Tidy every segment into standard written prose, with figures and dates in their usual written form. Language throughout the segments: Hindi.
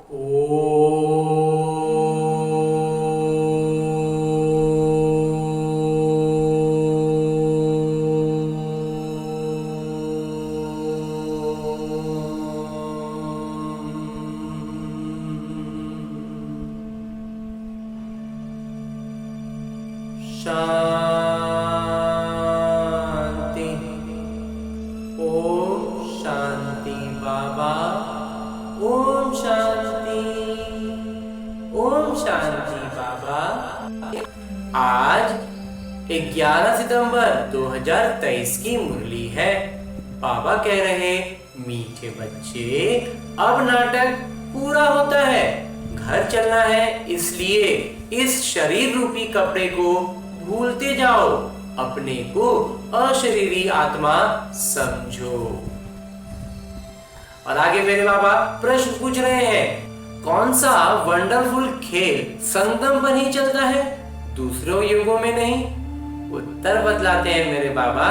शांति। ओम शांति बाबा। ओम शांति। ओम शांति बाबा। आज 11 सितंबर 2023 की मुरली है। बाबा कह रहे, मीठे बच्चे, अब नाटक पूरा होता है, घर चलना है, इसलिए इस शरीर रूपी कपड़े को भूलते जाओ, अपने को अशरीरी आत्मा समझो। और आगे मेरे बाबा प्रश्न पूछ रहे हैं, कौन सा वंडरफुल खेल संगम पर ही चलता है, दूसरों युगों में नहीं? उत्तर बतलाते हैं मेरे बाबा,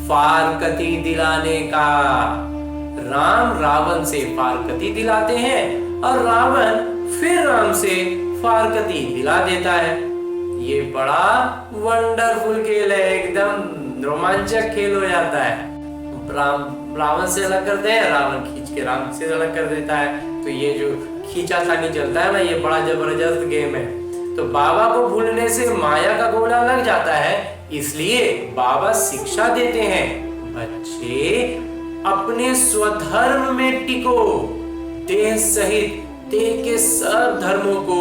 फारकती दिलाने का। राम रावण से फारकती दिलाते हैं और रावण फिर राम से फारकती दिला देता है। ये बड़ा वंडरफुल खेल है, एकदम रोमांचक खेल हो जाता है। रावण से अलग करते हैं, रावण खींच के राम से अलग कर देता है। तो ये जो खींचातानी चलता है ना, ये बड़ा जबरदस्त गेम है। तो बाबा को भूलने से माया का गोला लग जाता है, इसलिए बाबा शिक्षा देते हैं, बच्चे अपने स्वधर्म में टिको, देह सहित देह के सब धर्मों को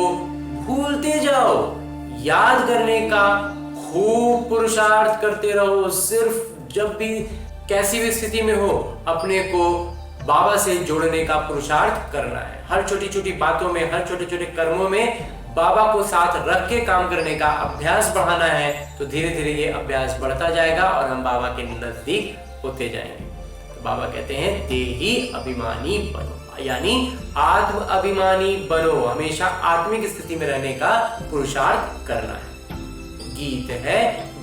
भूलते जाओ, याद करने का खूब पुरुषार्थ करते रहो। सिर्फ जब भी कैसी भी स्थिति में हो, अपने को बाबा से जोड़ने का पुरुषार्थ करना है। हर छोटी छोटी बातों में, हर छोटे छोटे कर्मों में बाबा को साथ रख के काम करने का अभ्यास बढ़ाना है। तो धीरे धीरे ये अभ्यास बढ़ता जाएगा और हम बाबा के नजदीक होते जाएंगे। तो बाबा कहते हैं, देही अभिमानी बनो, यानी आत्म अभिमानी बनो, हमेशा आत्मिक स्थिति में रहने का पुरुषार्थ करना है। गीत है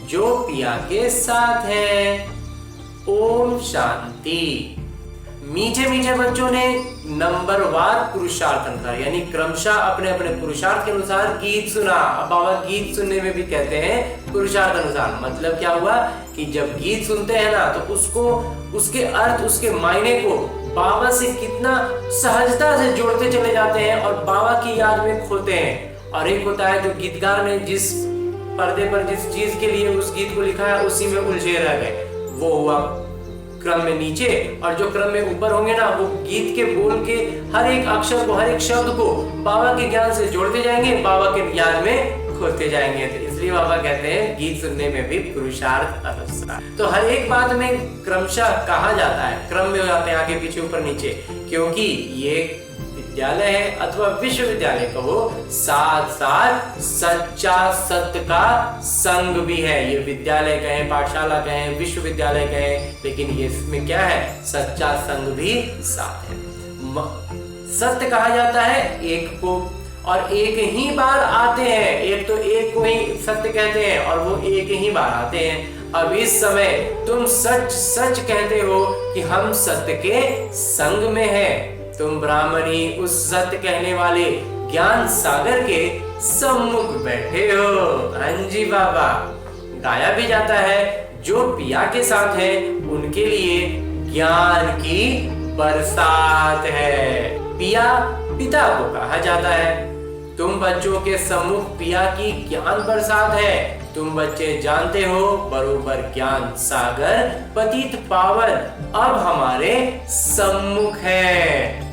जो पिया के साथ है। ओम शांति। मीठे मीठे बच्चों ने नंबरवार पुरुषार्थ अनुसार, यानी क्रमशः अपने अपने पुरुषार्थ के अनुसार गीत सुना। अब बाबा गीत सुनने में भी कहते हैं पुरुषार्थ अनुसार। मतलब क्या हुआ कि जब गीत सुनते हैं ना, तो उसको, उसके अर्थ, उसके मायने को बाबा से कितना सहजता से जोड़ते चले जाते हैं और बाबा की याद में खोते हैं। और एक होता है जो गीतकार ने जिस पर्दे पर जिस चीज के लिए उस गीत को लिखा है, उसी में उलझे रह गए, वो हुआ क्रम में नीचे। और जो क्रम में ऊपर होंगे ना, वो गीत के बोल के हर एक अक्षर को, हर एक शब्द को बाबा के ज्ञान से जोड़ते जाएंगे, बाबा के याद में खोते जाएंगे। तो इसलिए बाबा कहते हैं गीत सुनने में भी पुरुषार्थ अनुसार। तो हर एक बात में क्रमशः कहा जाता है, क्रम में हो जाते हैं, आगे पीछे ऊपर नीचे, क्योंकि ये विद्यालय है अथवा विश्वविद्यालय कहो, साथ साथ सच्चा सत्य का संग भी है। ये विद्यालय कहें, पाठशाला कहें, विश्वविद्यालय कहें, लेकिन ये इसमें क्या है, सच्चा संग भी साथ है। सत्य कहा जाता है एक को, और एक ही बार आते हैं। एक तो एक को ही सत्य कहते हैं और वो एक ही बार आते हैं। अब इस समय तुम सच सच कहते हो कि हम सत्य के संग में हैं। तुम ब्राह्मणी उस सत्य कहने वाले ज्ञान सागर के सम्मुख बैठे हो। हाँ जी बाबा। गाया भी जाता है, जो पिया के साथ है उनके लिए ज्ञान की बरसात है। पिया पिता को कहा जाता है। तुम बच्चों के सम्मुख पिया की ज्ञान बरसात है। तुम बच्चे जानते हो, बरोबर ज्ञान सागर पतित पावन अब हमारे सम्मुख है।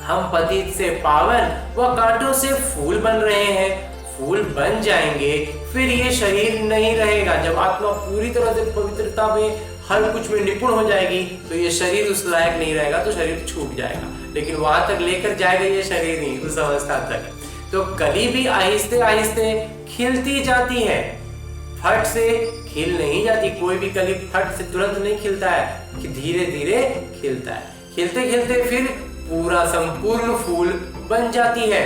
हम पतित से पावन व कांटों से फूल बन रहे हैं। फूल बन जाएंगे, फिर ये शरीर नहीं रहेगा। जब आत्मा पूरी तरह से पवित्रता में, हर कुछ में निपुण हो जाएगी, तो ये शरीर उस लायक नहीं रहेगा, तो शरीर छूट जाएगा। लेकिन वहां तक लेकर जाएगा ये शरीर नहीं, उस अवस्था तक। तो कली भी आहिस्ते आहिस्ते खिलती जाती है, फट से खिल नहीं जाती। कोई भी कली फट से तुरंत नहीं खिलता है, कि धीरे धीरे खिलता है। खिलते खिलते फिर पूरा संपूर्ण फूल बन जाती है।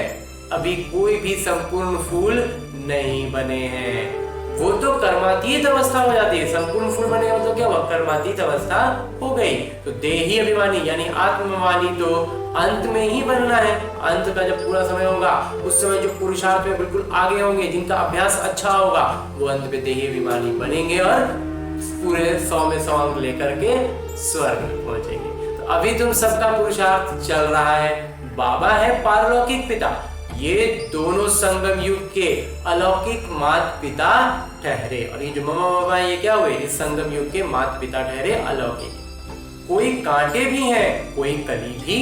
अभी कोई भी संपूर्ण फूल नहीं बने हैं। वो तो कर्मातीत अवस्था हो जाती है। संपूर्ण फूल बने हो तो क्या हुआ, कर्मातीत अवस्था हो गई। तो देही अभिमानी यानी आत्मवानी तो अंत में ही बनना है। अंत का जब पूरा समय होगा उस समय जो पुरुषार्थ में बिल्कुल आगे होंगे, जिनका अभ्यास अच्छा होगा, वो अंत में देही अभिमानी बनेंगे और पूरे 100 में 100 अंक लेकर के स्वर्ग में पहुंचेंगे। तो अभी तुम सबका पुरुषार्थ चल रहा है। बाबा है पारलौकिक पिता, ये दोनों संगम युग के अलौकिक माता पिता ठहरे। और ये जो मम्मा बाबा ये क्या हुए, इस संगम युग के माता पिता ठहरे अलौकिक। कोई कांटे भी हैं, कोई कली भी।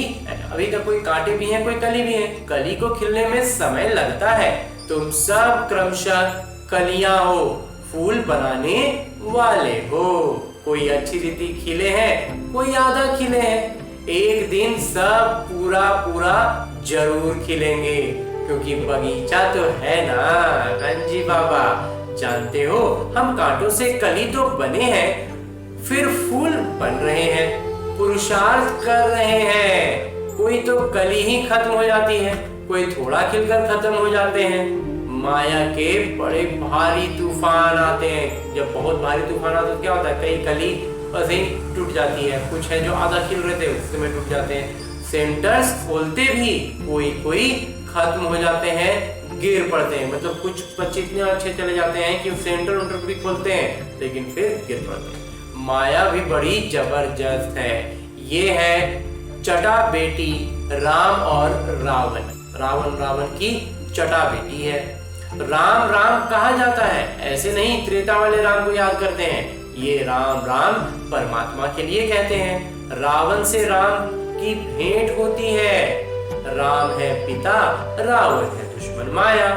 अभी तक कोई कांटे भी हैं, कोई कली भी है। कली को खिलने में समय लगता है। तुम सब क्रमशः कलियां हो, फूल बनाने वाले हो। कोई अच्छी रीति खिले हैं, कोई आधा खिले हैं। एक दिन सब पूरा पूरा जरूर खिलेंगे, क्योंकि बगीचा तो है ना। रंजी बाबा जानते हो, हम कांटों से कली तो बने हैं, फिर फूल बन रहे हैं, पुरुषार्थ कर रहे हैं। कोई तो कली ही खत्म हो जाती है, कोई थोड़ा खिलकर खत्म हो जाते हैं। माया के बड़े भारी तूफान आते हैं। जब बहुत भारी तूफान आता है तो क्या होता है, कई कली बस ही टूट जाती है, कुछ है जो आधा खिल रहे थे उस समय टूट जाते हैं। सेंटर्स खोलते भी कोई खत्म हो जाते हैं, गिर पड़ते हैं। मतलब कुछ बच्चे इतने अच्छे चले जाते हैं कि सेंटर उंटर भी खोलते हैं लेकिन फिर गिर पड़ते हैं। माया भी बड़ी जबरदस्त है। ये है चटा बेटी राम और रावण। रावण की चटा बेटी है। राम राम कहा जाता है, ऐसे नहीं त्रेता वाले राम को याद करते हैं। ये राम राम परमात्मा के लिए कहते हैं। रावण से राम की भेंट होती है। राम है पिता, रावण है दुश्मन माया।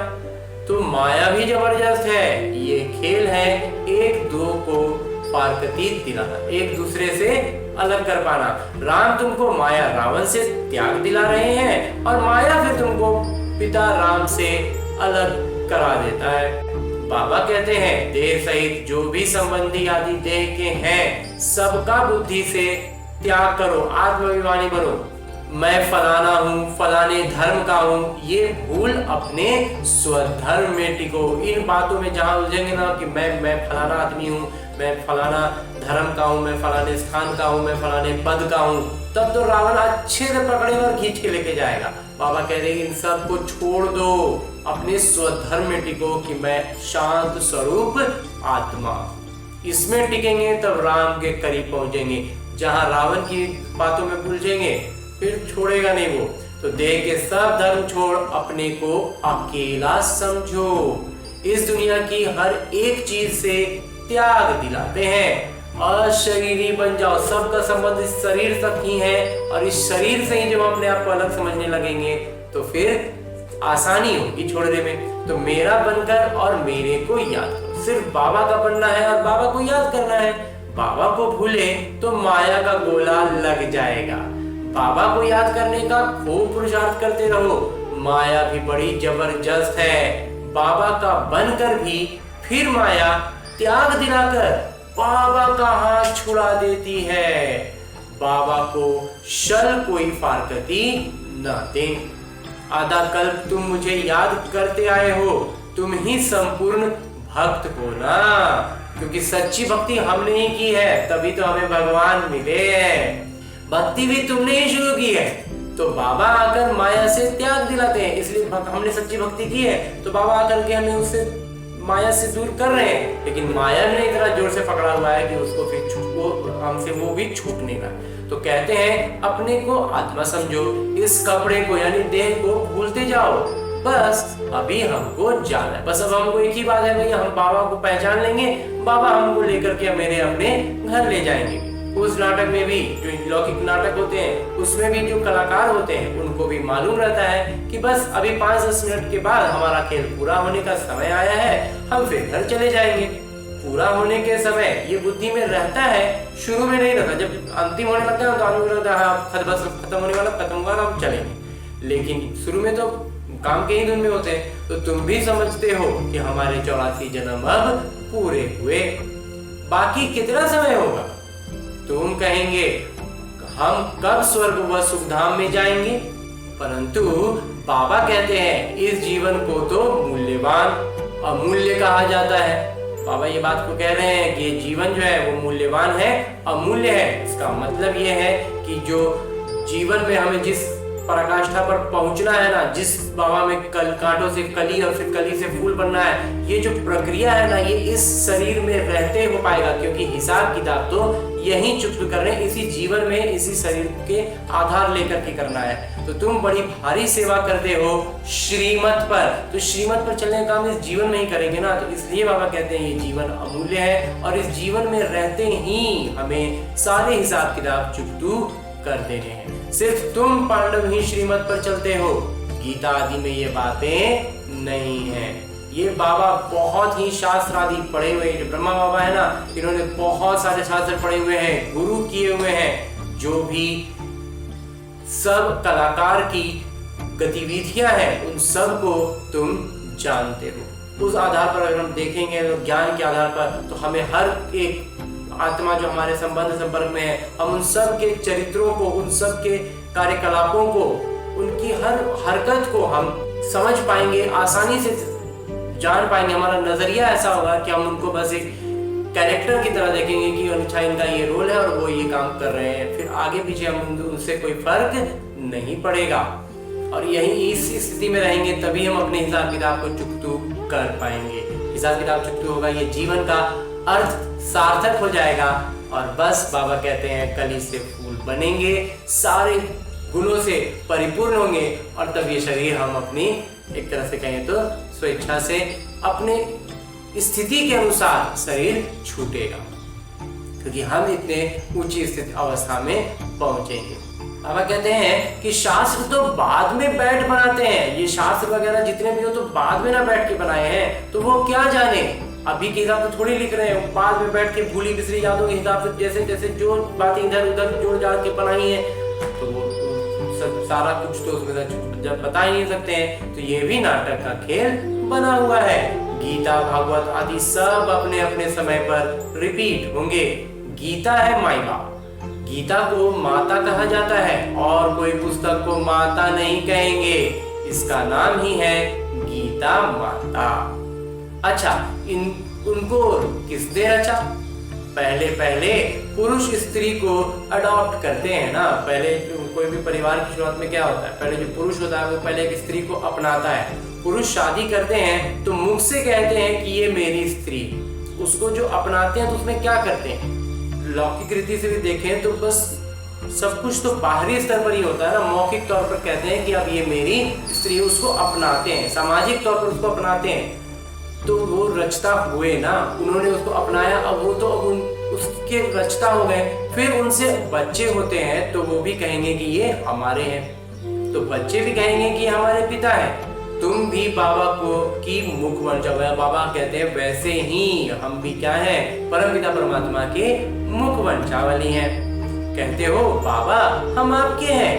तो माया भी जबरदस्त है। ये खेल है एक दो को पारकतीत दिलाना, एक दूसरे से अलग कर पाना। राम तुमको माया रावण से त्याग दिला रहे हैं और माया फिर तुमको पिता राम से अलग करा देता है। बाबा कहते हैं देह सहित जो भी संबंधी आदि देह के हैं, सबका बुद्धि से त्याग करो, आत्माभिमानी बनो। मैं फलाना हूँ, फलाने धर्म का हूँ, ये भूल अपने स्वधर्म में टिको। इन बातों में जहाँ उलझेंगे ना कि मैं फलाना आदमी हूँ, मैं फलाना धर्म का हूँ, मैं फलाने स्थान का हूँ, मैं फलाने पद का हूँ, तब तो रावण अच्छे से पकड़ेगा और खींच के लेके जाएगा। बाबा कह रहे हैं इन सब को छोड़ दो, अपने स्वधर्म में टिको कि मैं शांत स्वरूप आत्मा। इसमें टिकेंगे तब राम के करीब पहुंचेंगे। जहाँ रावण की बातों में उलझेंगे फिर छोड़ेगा नहीं वो। तो देह के सब धर्म छोड़ अपने को अकेला समझो। इस दुनिया की हर एक चीज से त्याग दिलाते हैं। अशरीरी बन जाओ। सबका संबंध इस शरीर तक ही है और इस शरीर से ही जब अपने आप को अलग समझने लगेंगे तो फिर आसानी होगी छोड़ने में। तो मेरा बनकर और मेरे को याद करो। सिर्फ बाबा का बनना है और बाबा को याद करना है। बाबा को भूले तो माया का गोला लग जाएगा। बाबा को याद करने का खूब पुरुषार्थ करते रहो। माया भी बड़ी जबरदस्त है। बाबा का बनकर भी फिर माया त्याग दिलाकर बाबा का हाथ छुड़ा देती है। बाबा को शल कोई फारकती न दे। आधा कल्प तुम मुझे याद करते आए हो, तुम ही संपूर्ण भक्त हो ना। क्योंकि सच्ची भक्ति हमने ही की है, तभी तो हमें भगवान मिले हैं। भक्ति भी तुमने ही शुरू की है, तो बाबा आकर माया से त्याग दिलाते हैं। इसलिए हमने सच्ची भक्ति की है तो बाबा आकर के हमें उससे माया से दूर कर रहे हैं। लेकिन माया ने इतना जोर से पकड़ा हुआ है कि उसको फिर हमसे वो भी छूटने का। तो कहते हैं अपने को आत्मा समझो, इस कपड़े को यानी देह को भूलते जाओ। बस अभी हमको जाना है। बस अब हमको एक ही बात है भैया, हम बाबा को पहचान लेंगे, बाबा हमको लेकर के मेरे अपने घर ले जाएंगे। उस नाटक में भी जो लौकिक नाटक होते हैं उसमें भी जो कलाकार होते हैं उनको भी मालूम रहता है कि बस अभी 5-10 मिनट के बाद हमारा खेल पूरा होने का समय आया है, हम फिर घर चले जाएंगे। पूरा होने के समय ये बुद्धि में रहता है, शुरू में नहीं रहता। जब अंतिम होने लगता है तो आदमी लगता है बस खत्म होने वाला, खत्म होगा हम चलेंगे। लेकिन शुरू में तो काम के ही धुन में होते हैं। तो तुम भी समझते हो कि हमारे 84 जन्म अब पूरे हुए, बाकी कितना समय होगा। तुम कहेंगे हम कब स्वर्ग व सुखधाम में जाएंगे, परंतु बाबा कहते हैं इस जीवन को तो मूल्यवान अमूल्य कहा जाता है। बाबा ये बात को कह रहे हैं कि ये जीवन जो है वो मूल्यवान है, अमूल्य है। इसका मतलब ये है कि जो जीवन में हमें जिस पराकाष्ठा पर पहुंचना है ना, जिस बाबा में कांटों से कली और फिर कली से फूल बनना है, ये जो प्रक्रिया है ना, ये इस शरीर में रहते हो पाएगा, क्योंकि हिसाब किताब तो यही चुकता कर रहे हैं, इसी जीवन में, इसी शरीर के आधार लेकर के करना है। तो तुम बड़ी भारी सेवा करते हो श्रीमत पर, तो श्रीमत पर चलने का काम इस जीवन में ही करेंगे ना। तो इसलिए बाबा कहते हैं ये जीवन अमूल्य है और इस जीवन में रहते ही हमें सारे हिसाब किताब चुकतू कर देने हैं। सिर्फ तुम पांडव ही श्रीमत पर चलते हो, गीता आदि में ये बातें नहीं है। ये बाबा बहुत ही शास्त्र आदि पढ़े हुए, जो ब्रह्मा बाबा है ना, इन्होंने बहुत सारे शास्त्र पढ़े हुए हैं, गुरु किए हुए हैं। जो भी सब कलाकार की गतिविधियां हैं उन सब को तुम जानते हो। उस आधार पर अगर हम देखेंगे तो ज्ञान के आधार पर, तो हमें हर एक आत्मा जो हमारे संपर्क में है, हम उन सब के चरित्रों को, उन सब के कार्यकलापों को, उनकी हर हरकत को हम समझ पाएंगे, आसानी से जान पाएंगे। हमारा नजरिया ऐसा होगा कि हम उनको बस एक कैरेक्टर की तरह देखेंगे कि अच्छा इनका ये रोल है और वो ये काम कर रहे हैं, फिर आगे पीछे हम उनसे कोई फर्क नहीं पड़ेगा। और यही इस स्थिति में रहेंगे तभी हम अपने हिसाब किताब को चुकतू कर पाएंगे। हिसाब किताब चुकतू होगा, ये जीवन का अर्थ सार्थक हो जाएगा और बस बाबा कहते हैं कली से फूल बनेंगे, सारे गुणों से परिपूर्ण होंगे और तब ये शरीर हम अपनी एक तरह से कहें तो स्वेच्छा से अपने स्थिति के अनुसार शरीर छूटेगा, क्योंकि हम इतने ऊंची स्थिति अवस्था में पहुंचेंगे। बाबा कहते हैं कि शास्त्र तो बाद में बैठ बनाते हैं, ये शास्त्र वगैरह जितने भी हो तो बाद में ना बैठ के बनाए हैं, तो वो क्या जाने, अभी के हिसाब से थोड़ी लिख रहे हैं, बाद में बैठ के भूली बिसरी यादों के हिसाब से जैसे जैसे जो बातें इधर उधर जोड़ जाड़ के बनाई है, तो वो सब सारा कुछ तो उसमें जब बता ही नहीं सकते हैं। तो ये भी नाटक का खेल बना हुआ है। गीता भागवत आदि सब अपने अपने समय पर रिपीट होंगे। गीता है माई बाप, गीता को माता कहा जाता है और कोई पुस्तक को माता नहीं कहेंगे, इसका नाम ही है गीता माता। अच्छा, उनको किसने रचा? पहले पुरुष स्त्री को अडॉप्ट करते हैं ना। पहले कोई भी परिवार की शुरुआत में क्या होता है, पहले जो पुरुष होता है वो पहले एक स्त्री को अपनाता है। पुरुष शादी करते हैं तो मुख से कहते हैं कि ये मेरी स्त्री, उसको जो अपनाते हैं तो उसमें क्या करते हैं, लौकिक रीति से भी देखें तो बस सब कुछ तो बाहरी स्तर पर ही होता है ना। मौखिक तौर पर कहते हैं कि अब ये मेरी स्त्री, उसको अपनाते हैं, सामाजिक तौर पर उसको अपनाते हैं, तो वो रचता हुए ना, उन्होंने उसको अपनाया, अब वो तो उसके रचता हो गए। फिर उनसे बच्चे होते हैं तो वो भी कहेंगे कि ये हमारे हैं, तो बच्चे भी कहेंगे कि हमारे पिता हैं। तुम भी बाबा को की मुख बन जाओ। बाबा कहते हैं वैसे ही हम भी क्या हैं, परमपिता परमात्मा के मुख वंशावली हैं। कहते हो बाबा हम आपके हैं,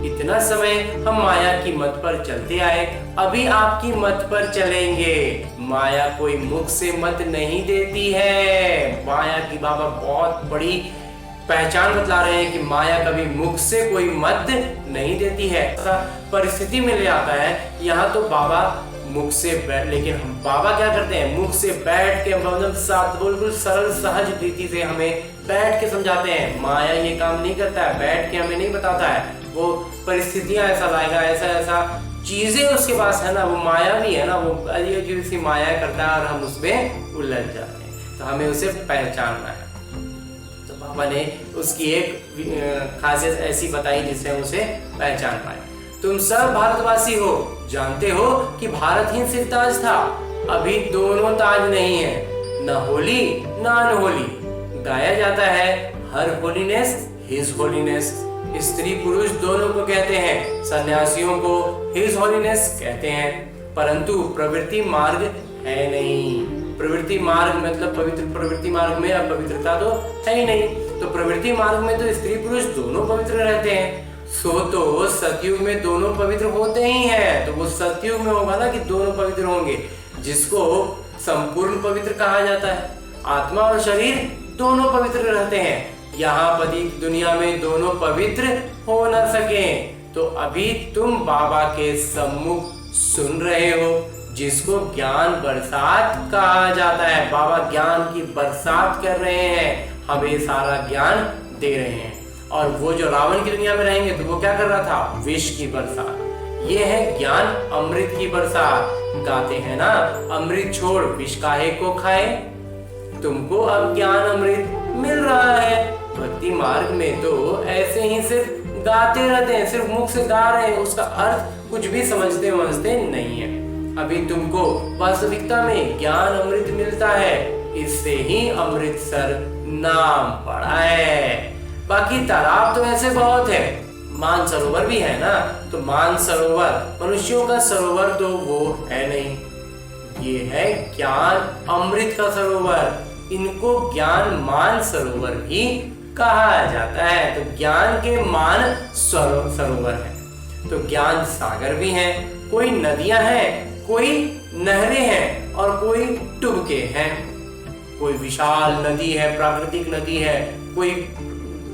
इतना समय हम माया की मत पर चलते आए, अभी आपकी मत पर चलेंगे। माया कोई मुख से मत नहीं देती है। माया की बाबा बहुत बड़ी पहचान बतला रहे हैं कि माया कभी मुख से कोई मत नहीं देती है। ऐसा परिस्थिति में ले आता है। यहाँ तो बाबा मुख से लेकिन हम बाबा क्या करते हैं, मुख से बैठ के बिल्कुल सरल सहज रीति से हमें बैठ के समझाते हैं। माया ये काम नहीं करता है, बैठ के हमें नहीं बताता है, वो परिस्थितियां ऐसा लाएगा, ऐसा चीजें उसके पास है ना, वो माया भी है ना, वो अजीब सी माया करता है और हम उसमें उलझ जाते हैं। तो हमें उसे पहचानना है। तो बाबा ने उसकी एक खासियत ऐसी बताई जिससे हम उसे पहचान पाए। तुम सब भारतवासी हो, जानते हो कि भारत ही सिर्फ ताज था, अभी दोनों ताज नहीं है, न होली न अनहोली। गाया जाता है हर होलीनेस हिज होलीनेस। स्त्री पुरुष दोनों को कहते हैं, सन्यासियों को हिज होलीनेस कहते हैं, परंतु प्रवृत्ति मार्ग है नहीं। प्रवृत्ति मार्ग मतलब पवित्र, प्रवृत्ति मार्ग में अपवित्रता तो है ही नहीं। तो प्रवृत्ति मार्ग में तो स्त्री पुरुष दोनों पवित्र रहते हैं। सो तो सतयुग में दोनों पवित्र होते ही हैं, तो वो सतयुग में होगा ना कि दोनों पवित्र होंगे, जिसको संपूर्ण पवित्र कहा जाता है। आत्मा और शरीर दोनों पवित्र रहते हैं। यहाँ पदी दुनिया में दोनों पवित्र हो न सके। तो अभी तुम बाबा के सम्मुख सुन रहे हो, जिसको ज्ञान बरसात कहा जाता है। बाबा ज्ञान की बरसात कर रहे हैं, हमें सारा ज्ञान दे रहे हैं। और वो जो रावण की दुनिया में रहेंगे तो वो क्या कर रहा था, विष की बरसात। ये है ज्ञान अमृत की बरसात। गाते हैं ना, अमृत छोड़ विष काहे को खाए, तुमको अब ज्ञान अमृत मिल रहा है। भक्ति मार्ग में तो ऐसे ही सिर्फ गाते रहते हैं, सिर्फ मुख से गा रहे हैं, उसका अर्थ कुछ भी समझते नहीं है। अभी तुमको वास्तविकता में ज्ञान अमृत मिलता है, इससे ही अमृतसर नाम पड़ा है। बाकी तालाब तो ऐसे बहुत है, मानसरोवर भी है ना, तो मानसरोवर मनुष्यों का सरोवर तो वो है नहीं, ये है ज्ञान अमृत का सरोवर। इनको ज्ञान मान सरोवर भी कहा जाता है। तो ज्ञान के मान सरोवर है, तो ज्ञान सागर भी है। कोई नदियां हैं, कोई नहरें हैं और कोई टुबके हैं। कोई विशाल नदी है, प्राकृतिक नदी है, कोई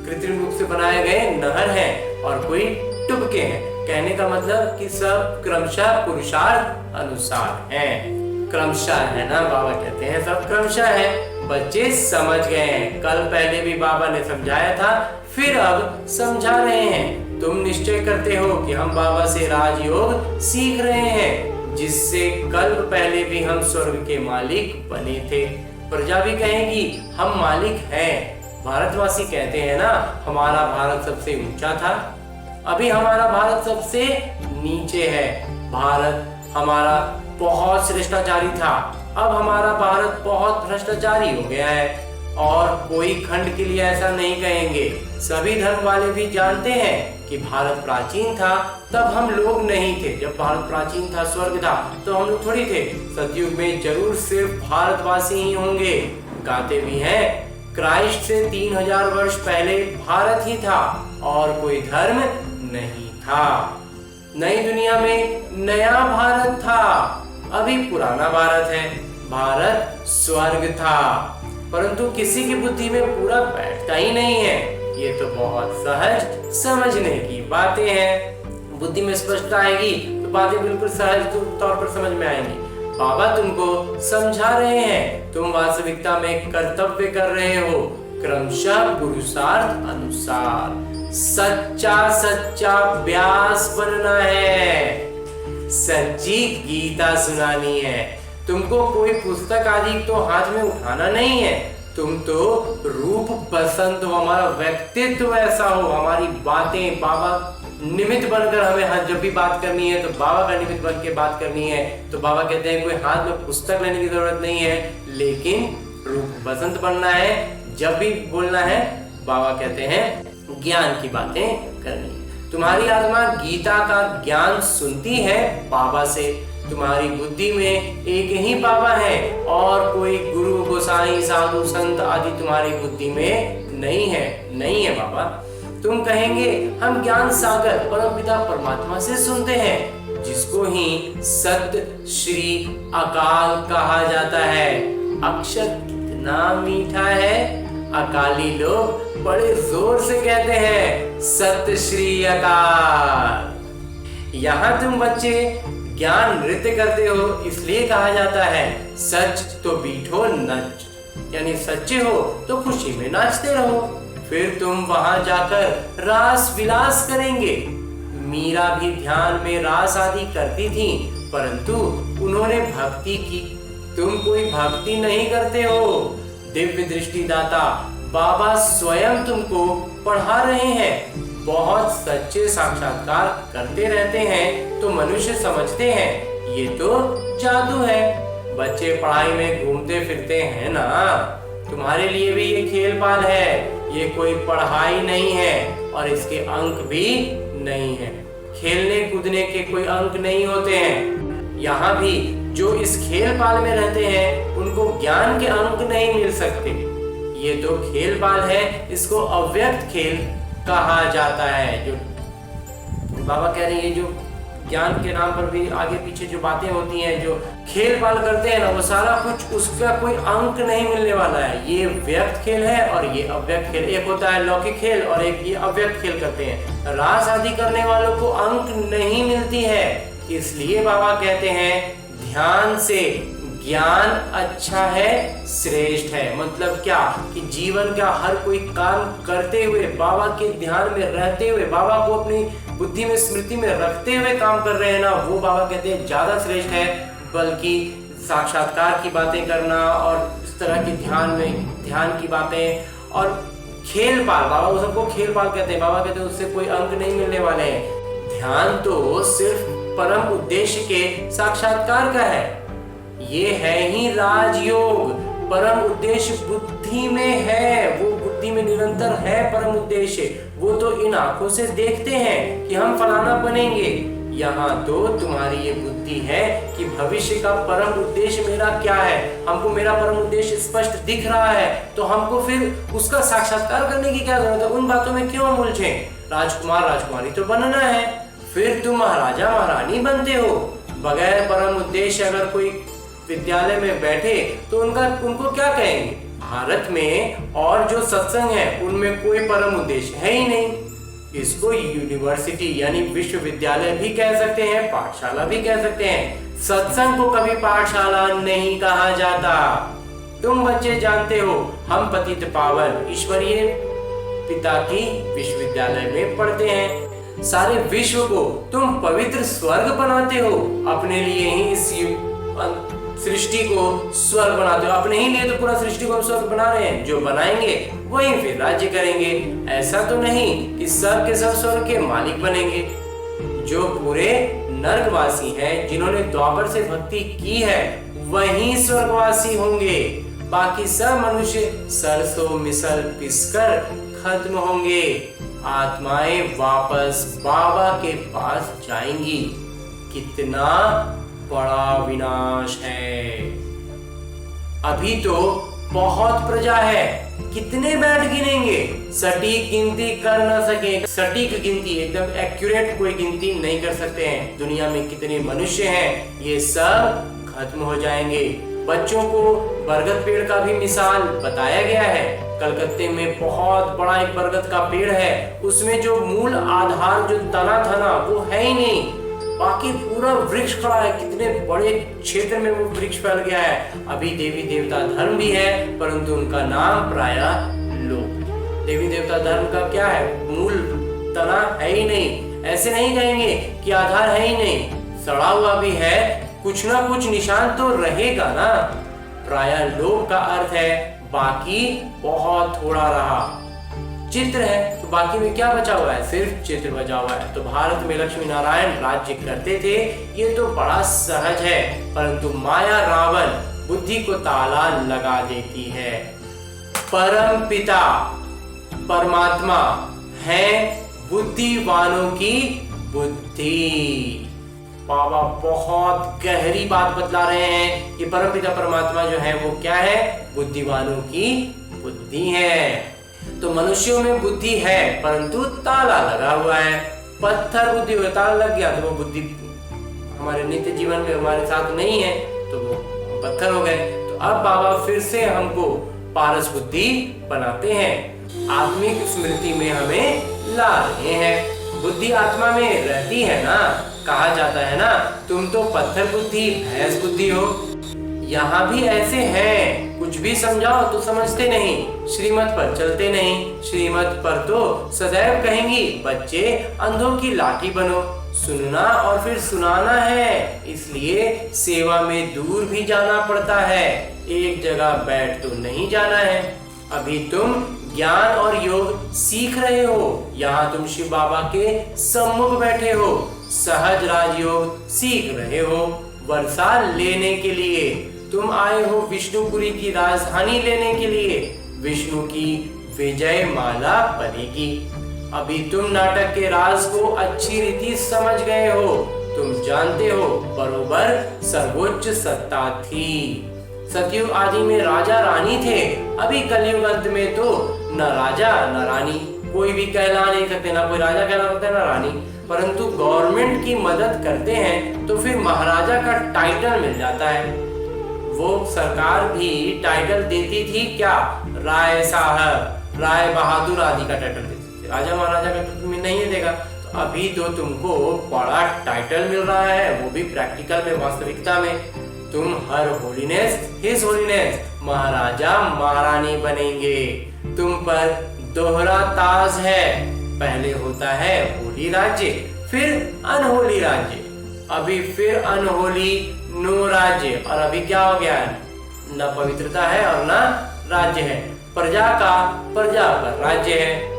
कृत्रिम रूप से बनाए गए नहर है और कोई टुबके हैं। कहने का मतलब कि सब क्रमशः पुरुषार्थ अनुसार है। क्रमशः है ना, बाबा कहते हैं सब क्रमशः है। बच्चे समझ गए हैं, कल पहले भी बाबा ने समझाया था, फिर अब समझा रहे हैं। तुम निश्चय करते हो कि हम बाबा से राजयोग सीख रहे हैं, जिससे कल पहले भी हम स्वर्ग के मालिक बने थे। प्रजा भी कहेगी हम मालिक हैं। भारतवासी कहते हैं ना, हमारा भारत सबसे ऊंचा था, अभी हमारा भारत सबसे नीचे है। भारत हमारा बहुत श्रेष्ठाचारी था, अब हमारा भारत बहुत भ्रष्टाचारी हो गया है। और कोई खंड के लिए ऐसा नहीं कहेंगे, सभी धर्म वाले भी जानते हैं कि भारत प्राचीन था, तब हम लोग नहीं थे। जब भारत प्राचीन था, स्वर्ग था, तो हम लोग थोड़ी थे। सतयुग में जरूर सिर्फ भारतवासी ही होंगे। गाते भी हैं, क्राइस्ट से 3000 वर्ष पहले भारत ही था और कोई धर्म नहीं था। नई दुनिया में नया भारत था, अभी पुराना भारत है। भारत स्वर्ग था, परंतु किसी की बुद्धि में पूरा बैठता ही नहीं है। ये तो बहुत सहज समझने की बातें हैं। बुद्धि में स्पष्टता आएगी तो बातें बिल्कुल सहज तौर पर समझ में आएंगी। बाबा तुमको समझा रहे हैं, तुम वास्तविकता में कर्तव्य कर रहे हो, क्रमशः पुरुषार्थ अनुसार। सच्चा सच्चा व्यास बनना है, सच्ची गीता सुनानी है। तुमको कोई पुस्तक आदि तो हाथ में उठाना नहीं है, तुम तो रूप बसंत हो, हमारा व्यक्तित्व ऐसा हो, हमारी बातें बाबा निमित्त बनकर हमें जब भी बात करनी है तो बाबा का निमित्त बन के बात करनी है। तो बाबा कहते हैं कोई हाथ में पुस्तक लेने की जरूरत नहीं है, लेकिन रूप बसंत बनना है। जब भी बोलना है बाबा कहते हैं ज्ञान की बातें करनी है। तुम्हारी आत्मा गीता का ज्ञान सुनती है बाबा से। तुम्हारी बुद्धि में एक ही बाबा है और कोई गुरु गोसाई साधु संत आदि तुम्हारी बुद्धि में नहीं है बाबा। तुम कहेंगे हम ज्ञान सागर परमपिता परमात्मा से सुनते हैं, जिसको ही सत्य श्री अकाल कहा जाता है। अक्षर कितना मीठा है, अकाली लोग बड़े जोर से कहते हैं सत्य श्री अकाल। यहाँ तुम बच्चे ज्ञान नृत्य करते हो, इसलिए कहा जाता है सच तो बीठो नच, यानी सच्चे हो तो खुशी में नाचते रहो। फिर तुम वहां जाकर रास विलास करेंगे। मीरा भी ध्यान में रास आदि करती थी, परंतु उन्होंने भक्ति की, तुम कोई भक्ति नहीं करते हो। दिव्य दृष्टि दाता बाबा स्वयं तुमको पढ़ा रहे हैं, बहुत सच्चे साक्षात्कार करते रहते हैं, तो मनुष्य समझते हैं ये तो जादू है। बच्चे पढ़ाई में घूमते फिरते हैं ना, तुम्हारे लिए भी ये खेल पाल है, ये कोई पढ़ाई नहीं है और इसके अंक भी नहीं है। खेलने कूदने के कोई अंक नहीं होते हैं। यहाँ भी जो इस खेल पाल में रहते हैं उनको ज्ञान के अंक नहीं मिल सकते। ये तो खेल पाल है, इसको अव्यक्त खेल कहा जाता है। जो बाबा कह रहे हैं, जो ज्ञान के नाम पर भी आगे पीछे जो बातें होती हैं, जो खेल पाल करते हैं ना, वो सारा कुछ उसका कोई अंक नहीं मिलने वाला है। ये व्यक्त खेल है और ये अव्यक्त खेल। एक होता है लौकिक खेल और एक ये अव्यक्त खेल करते हैं। रास आदि करने वालों को अंक नहीं मिलती है, इसलिए बाबा कहते हैं ध्यान से ज्ञान अच्छा है, श्रेष्ठ है। मतलब क्या कि जीवन का हर कोई काम करते हुए, बाबा के ध्यान में रहते हुए, बाबा को अपनी बुद्धि में, स्मृति में रखते हुए काम कर रहे हैं ना, वो बाबा कहते हैं ज्यादा श्रेष्ठ है। बल्कि साक्षात्कार की बातें करना और इस तरह के ध्यान की बातें और खेल पाल, बाबा वो सबको खेल पाल कहते हैं। बाबा कहते हैं उससे कोई अंक नहीं मिलने वाले हैं। ध्यान तो सिर्फ परम उद्देश्य के साक्षात्कार का है। ये है ही राजयोग। परम उद्देश्य बुद्धि में है, वो बुद्धि में निरंतर है परम उद्देश्य। वो तो इन आंखों से देखते हैं कि हम फलाना बनेंगे। यहाँ तो तुम्हारी ये बुद्धि है कि भविष्य का परम उद्देश्य मेरा क्या है। हमको मेरा परम उद्देश्य स्पष्ट दिख रहा है, तो हमको फिर उसका साक्षात्कार करने की क्या जरूरत है। उन बातों में क्यों उलझे। राजकुमार राजकुमारी तो बनना है, फिर तुम महाराजा महारानी बनते हो। बगैर परम उद्देश्य अगर कोई विद्यालय में बैठे तो उनको क्या कहेंगे। भारत में और जो सत्संग है उनमें कोई परम उद्देश्य है ही नहीं। इसको यूनिवर्सिटी यानी विश्वविद्यालय भी कह सकते हैं, पाठशाला भी कह सकते हैं। सत्संग को कभी पाठशाला नहीं कहा जाता। तुम बच्चे जानते हो, हम पतित पावन ईश्वरीय पिता की विश्वविद्यालय में पढ़ते हैं। सारे विश्व को तुम पवित्र स्वर्ग बनाते हो। अपने लिए ही इस सृष्टि को स्वर्ग बनाते हो। अपने ही लिए तो पूरा सृष्टि को स्वर्ग बना रहे हैं। जो बनाएंगे वही फिर राज्य करेंगे। ऐसा तो नहीं कि सब के सब स्वर्ग के मालिक बनेंगे। जो पूरे नर्कवासी हैं, जिन्होंने द्वापर से भक्ति की है, वही स्वर्गवासी होंगे। बाकी सब मनुष्य सरसों मिसल पिसकर खत्म होंगे। आत्माएं वापस बाबा के पास जाएंगी। कितना बड़ा विनाश है। अभी तो बहुत प्रजा है, कितने बैठ गिनेंगे। सटीक गिनती कर न सके, सटीक गिनती एकदम एक्यूरेट कोई गिनती नहीं कर सकते हैं। दुनिया में कितने मनुष्य हैं, ये सब खत्म हो जाएंगे। बच्चों को बरगद पेड़ का भी मिसाल बताया गया है। कलकत्ते में बहुत बड़ा एक बरगद का पेड़ है, उसमें जो मूल आधार जो तना था ना, वो है ही नहीं। बाकी पूरा वृक्ष खड़ा है, कितने बड़े क्षेत्र में वो वृक्ष फैल गया है। अभी देवी देवता धर्म भी है, परंतु उनका नाम प्रायः लोक। देवी देवता धर्म का क्या है, मूल तना है ही नहीं। ऐसे नहीं कहेंगे कि आधार है ही नहीं, सड़ा हुआ भी है, कुछ ना कुछ निशान तो रहेगा ना। प्रायः लोक का अर्थ है बाकी बहुत थोड़ा रहा। चित्र है तो बाकी में क्या बचा हुआ है, सिर्फ चित्र बचा हुआ है। तो भारत में लक्ष्मी नारायण राज्य करते थे, ये तो बड़ा सहज है। परंतु माया रावण बुद्धि को ताला लगा देती है। परम पिता परमात्मा है बुद्धिवानों की बुद्धि। बाबा बहुत गहरी बात बतला रहे हैं कि परम पिता परमात्मा जो है वो क्या है, बुद्धिवानों की बुद्धि है। तो मनुष्यों में बुद्धि है, परंतु ताला लगा हुआ है। पत्थर बुद्धि हो, ताला लग गया तो वो बुद्धि हमारे नित्य जीवन में हमारे साथ नहीं है, तो वो पत्थर हो गए। तो अब बाबा फिर से हमको पारस बुद्धि बनाते हैं, आत्मिक स्मृति में हमें ला रहे हैं। बुद्धि आत्मा में रहती है ना। कहा जाता है ना, तुम तो पत्थर बुद्धि भैंस बुद्धि हो। यहाँ भी ऐसे हैं, कुछ भी समझाओ तो समझते नहीं, श्रीमत पर चलते नहीं। श्रीमत पर तो सदैव कहेंगी बच्चे अंधों की लाठी बनो। सुनना और फिर सुनाना है, इसलिए सेवा में दूर भी जाना पड़ता है, एक जगह बैठ तो नहीं जाना है। अभी तुम ज्ञान और योग सीख रहे हो, यहाँ तुम शिव बाबा के सम्मुख बैठे हो, सहज राजयोग सीख रहे हो। वर्षा लेने के लिए तुम आए हो, विष्णुपुरी की राजधानी लेने के लिए। विष्णु की विजय माला बनेगी। अभी तुम नाटक के राज को अच्छी रीति समझ गए हो। तुम जानते हो बरोबर सर्वोच्च सत्ता थी। सतयुग आदि में राजा रानी थे, अभी कलयुग अंत में तो न राजा न रानी, कोई भी कहला नहीं सकते, ना कोई राजा कहला सकता है ना रानी। परंतु गवर्नमेंट की मदद करते हैं तो फिर महाराजा का टाइटल मिल जाता है। वो सरकार भी टाइटल देती थी क्या, राय साहब, राय बहादुर आदि का टाइटल देती थी। राजा महाराजा का तो तुम्हें नहीं देगा। तो अभी तो तुमको बड़ा टाइटल मिल रहा है, वो भी प्रैक्टिकल में, वास्तविकता में। तुम हर होलीनेस हिज होलीनेस महाराजा महारानी बनेंगे। तुम पर दोहरा ताज है, पहले होता है होली राज्य, फिर अनहोली राज्य, अभी फिर अनहोली नो राज्य, और अभी क्या हो गया है, न पवित्रता है और न राज्य है। प्रजा का प्रजा पर राज्य है।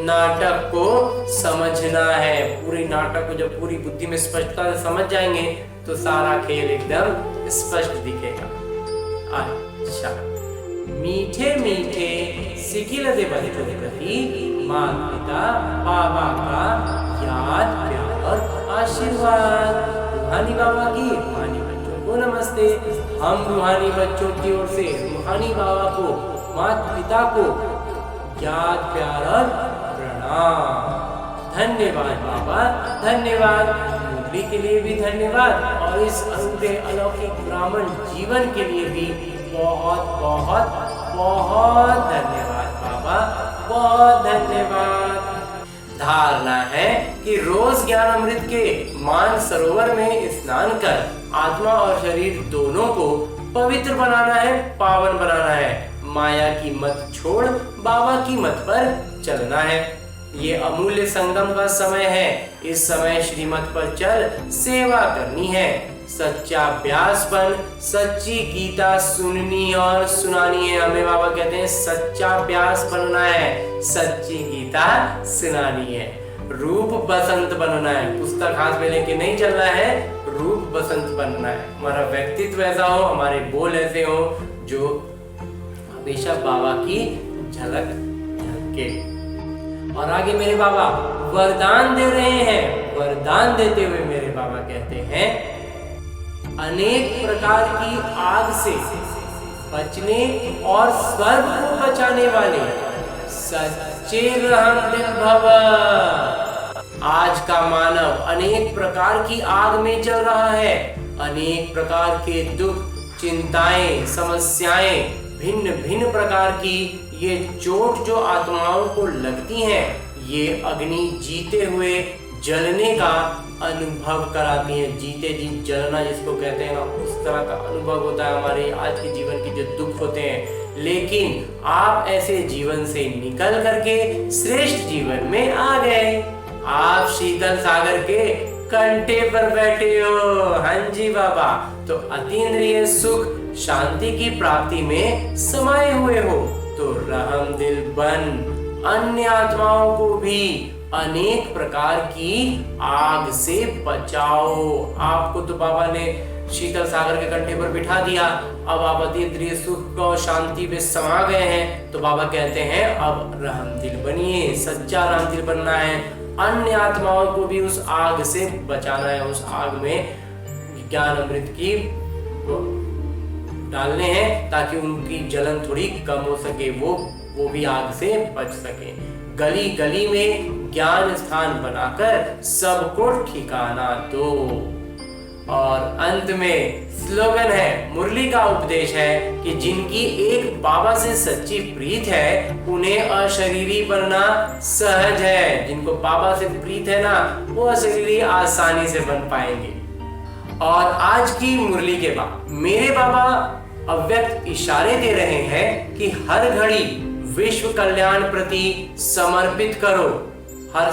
नाटक को समझना है, पूरी नाटक को जब पूरी बुद्धि में स्पष्टता से समझ जाएंगे तो सारा खेल एकदम स्पष्ट दिखेगा। अच्छा, मीठे मीठे सिकिल दे बच्चों के प्रति माता पिता बाबा का याद प्यार और आशीर्वाद। रूहानी बाबा की रूहानी बच्चों को नमस्ते। हम रूहानी बच्चों की ओर से रूहानी बाबा को, माता पिता को याद प्यार और प्रणाम। धन्यवाद बाबा, धन्यवाद। मुरली के लिए भी धन्यवाद, और इस अनूठे अलौकिक ब्राह्मण जीवन के लिए भी बहुत बहुत बहुत धन्यवाद बाबा, बहुत धन्यवाद। धारणा है कि रोज ज्ञान अमृत के मान सरोवर में स्नान कर आत्मा और शरीर दोनों को पवित्र बनाना है, पावन बनाना है। माया की मत छोड़ बाबा की मत पर चलना है। ये अमूल्य संगम का समय है। इस समय श्रीमत पर चल सेवा करनी है। सच्चा अभ्यास बन, सच्ची गीता सुननी और सुनानी है। हमें बाबा कहते हैं सच्चा अभ्यास बनना है, सच्ची गीता सुनानी है। रूप बसंत बनना है, पुस्तक हाथ में लेके नहीं चलना है, रूप बसंत बनना है। हमारा व्यक्तित्व ऐसा हो, हमारे बोल ऐसे हो जो हमेशा बाबा की झलक झलके। और आगे मेरे बाबा वरदान दे रहे हैं। वरदान देते हुए मेरे बाबा कहते हैं, अनेक प्रकार की आग से बचने और स्वर्ग को बचाने वाले सच्चे रहमदिल भव। आज का मानव अनेक प्रकार की आग में जल रहा है। अनेक प्रकार के दुख, चिंताएं, समस्याएं, भिन्न भिन्न प्रकार की ये चोट जो आत्माओं को लगती हैं, ये अग्नि जीते हुए जलने का अनुभव कराती है। जीते जी जलना जिसको कहते हैं ना, उस तरह का अनुभव होता है हमारे आज के जीवन के जो दुख होते हैं। लेकिन आप ऐसे जीवन से निकल करके श्रेष्ठ जीवन में आ गए। आप शीतल सागर के कंठे पर बैठे हो। हाँ जी बाबा, तो अतीन्द्रिय सुख शांति की प्राप्ति में समाये हुए हो। तो रहमदिल बन अन्य आत्माओं को भी अनेक प्रकार की आग से बचाओ। आपको तो बाबा ने शीतल सागर के कंठे पर बिठा दिया, अब आप अतीन्द्रिय सुख और शांति में समा गए हैं। तो बाबा कहते हैं अब रहमदिल बनिए, सच्चा रहमदिल बनना है। अन्य आत्माओं को भी उस आग से बचाना है, उस आग में ज्ञान अमृत की डालने हैं ताकि उनकी जलन थोड़ी कम हो सके, वो भी आग से बच सके। गली गली में ज्ञान स्थान बनाकर सबको ठिकाना दो। और अंत में स्लोगन है, मुरली का उपदेश है कि जिनकी एक बाबा से सच्ची प्रीत है उन्हें अशरीरी बनना सहज है। जिनको बाबा से प्रीत है ना, वो अशरीरी आसानी से बन पाएंगे। और आज की मुरली के बाद मेरे बाबा अव्यक्त इशारे दे रहे हैं कि हर घड़ी विश्व कल्याण प्रति समर्पित करो। हर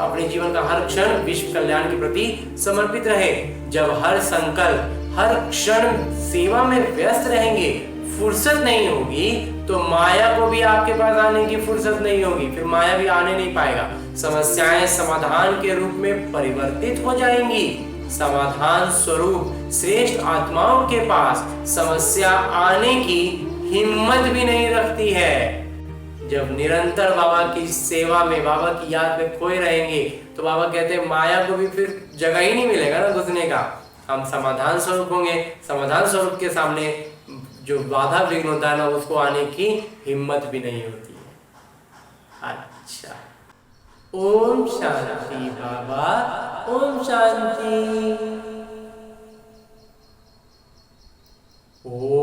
अपने जीवन का हर क्षण विश्व कल्याण के प्रति समर्पित रहे। जब हर संकल्प, हर क्षण सेवा में व्यस्त रहेंगे, फुर्सत नहीं होगी तो माया को भी आपके पास आने की फुर्सत नहीं होगी। फिर माया भी आने नहीं पाएगा। समस्याएं समाधान के रूप में परिवर्तित हो जाएंगी। समाधान स्वरूप श्रेष्ठ आत्माओं के पास समस्या आने की हिम्मत भी नहीं रखती है। जब निरंतर बाबा की सेवा में, बाबा की याद में खोए रहेंगे तो बाबा कहते हैं माया को भी फिर जगह ही नहीं मिलेगा ना घुसने का। हम समाधान स्वरूप होंगे। समाधान स्वरूप के सामने जो बाधा विघ्न होता है ना, उसको आने की हिम्मत भी नहीं होती है। अच्छा, ओम शांति बाबा, ओम शांति। ओम